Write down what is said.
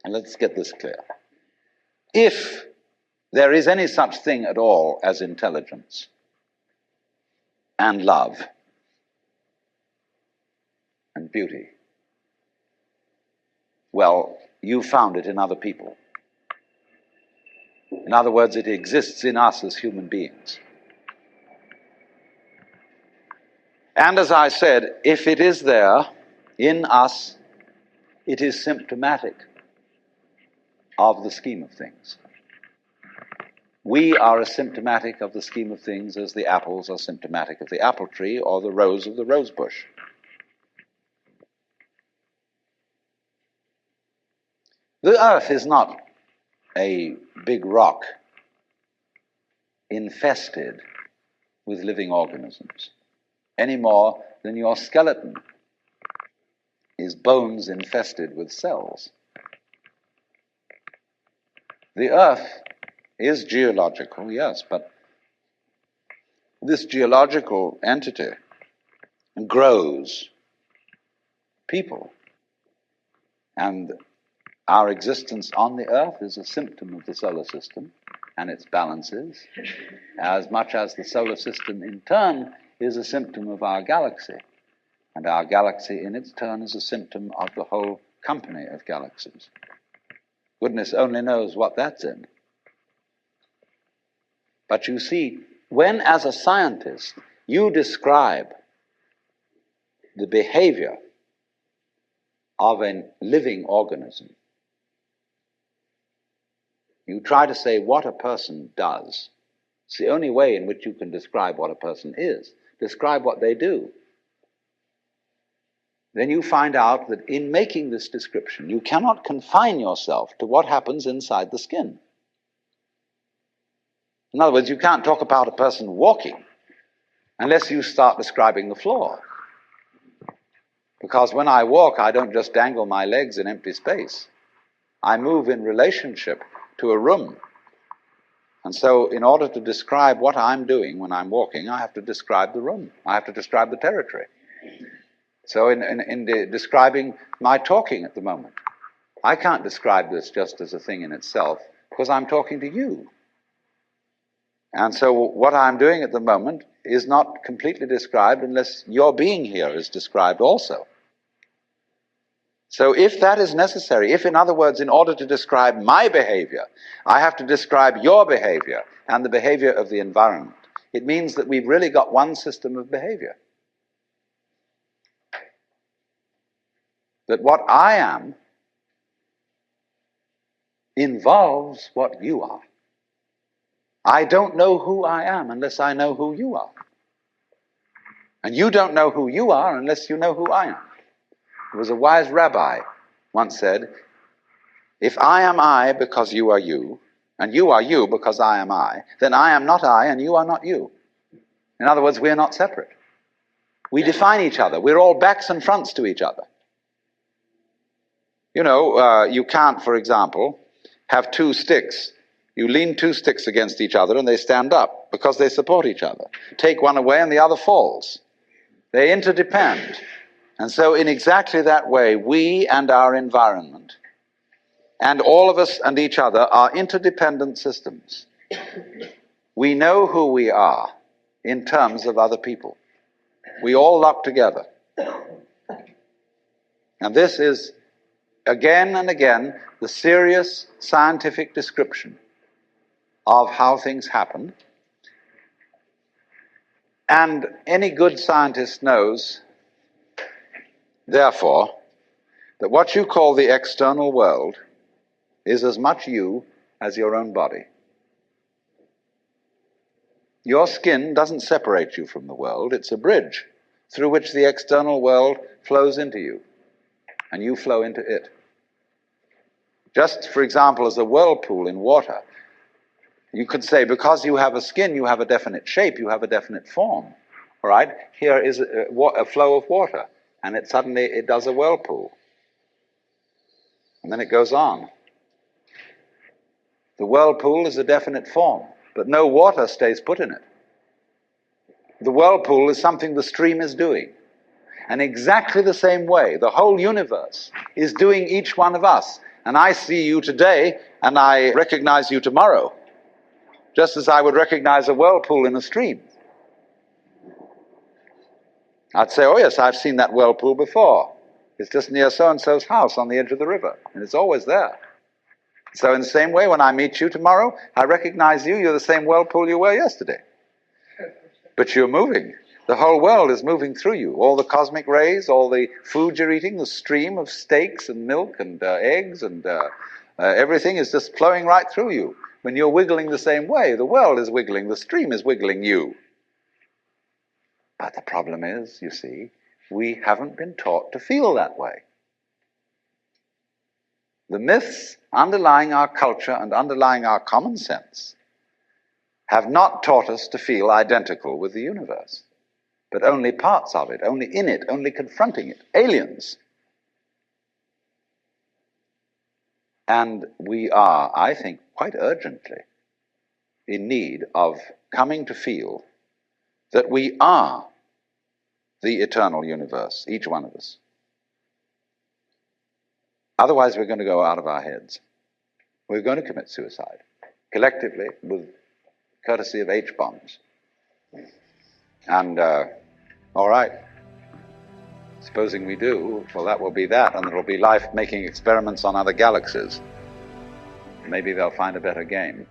And let's get this clear. If there is any such thing at all as intelligence and love and beauty, well, you found it in other people. In other words, it exists in us as human beings. And as I said, if it is there in us, it is symptomatic of the scheme of things. We are as symptomatic of the scheme of things as the apples are symptomatic of the apple tree or the rose of the rose bush. The earth is not a big rock infested with living organisms, any more than your skeleton is bones infested with cells. The earth is geological, yes, but this geological entity grows people. And our existence on the earth is a symptom of the solar system and its balances, as much as the solar system in turn is a symptom of our galaxy. And our galaxy in its turn is a symptom of the whole company of galaxies. Goodness only knows what that's in. But you see, when as a scientist you describe the behavior of a living organism, you try to say what a person does. It's the only way in which you can describe what a person is. Describe what they do. Then you find out that in making this description, you cannot confine yourself to what happens inside the skin. In other words, you can't talk about a person walking unless you start describing the floor. Because when I walk, I don't just dangle my legs in empty space. I move in relationship to a room. And so in order to describe what I'm doing when I'm walking, I have to describe the room. I have to describe the territory. So in describing my talking at the moment, I can't describe this just as a thing in itself because I'm talking to you. And so what I'm doing at the moment is not completely described unless your being here is described also. So if that is necessary, if in other words, in order to describe my behavior, I have to describe your behavior and the behavior of the environment, it means that we've really got one system of behavior. That what I am involves what you are. I don't know who I am unless I know who you are. And you don't know who you are unless you know who I am. There was a wise rabbi once said, if I am I because you are you, and you are you because I am I, then I am not I and you are not you. In other words, we are not separate. We define each other. We're all backs and fronts to each other. You know, you can't, for example, have two sticks. You lean two sticks against each other and they stand up because they support each other. Take one away and the other falls. They interdepend. And so in exactly that way, we and our environment, and all of us and each other, are interdependent systems. We know who we are in terms of other people. We all lock together. And this is, again and again, the serious scientific description of how things happen. And any good scientist knows, therefore, that what you call the external world is as much you as your own body. Your skin doesn't separate you from the world. It's a bridge through which the external world flows into you, and you flow into it. Just, for example, as a whirlpool in water, you could say, because you have a skin, you have a definite shape, you have a definite form. All right? Here is a flow of water, and suddenly it does a whirlpool. And then it goes on. The whirlpool is a definite form, but no water stays put in it. The whirlpool is something the stream is doing. And exactly the same way, the whole universe is doing each one of us. And I see you today, and I recognize you tomorrow, just as I would recognize a whirlpool in a stream. I'd say, oh yes, I've seen that whirlpool before. It's just near so-and-so's house on the edge of the river, and it's always there. So in the same way, when I meet you tomorrow, I recognize you, you're the same whirlpool you were yesterday. But you're moving. The whole world is moving through you. All the cosmic rays, all the food you're eating, the stream of steaks and milk and eggs and everything is just flowing right through you. When you're wiggling the same way, the world is wiggling, the stream is wiggling you. But the problem is, you see, we haven't been taught to feel that way. The myths underlying our culture and underlying our common sense have not taught us to feel identical with the universe, but only parts of it, only in it, only confronting it, aliens. And we are, I think, quite urgently in need of coming to feel that we are the eternal universe, each one of us. Otherwise, we're going to go out of our heads. We're going to commit suicide, collectively, with courtesy of H-bombs. And, all right, supposing we do, well, that will be that, and there will be life making experiments on other galaxies. Maybe they'll find a better game.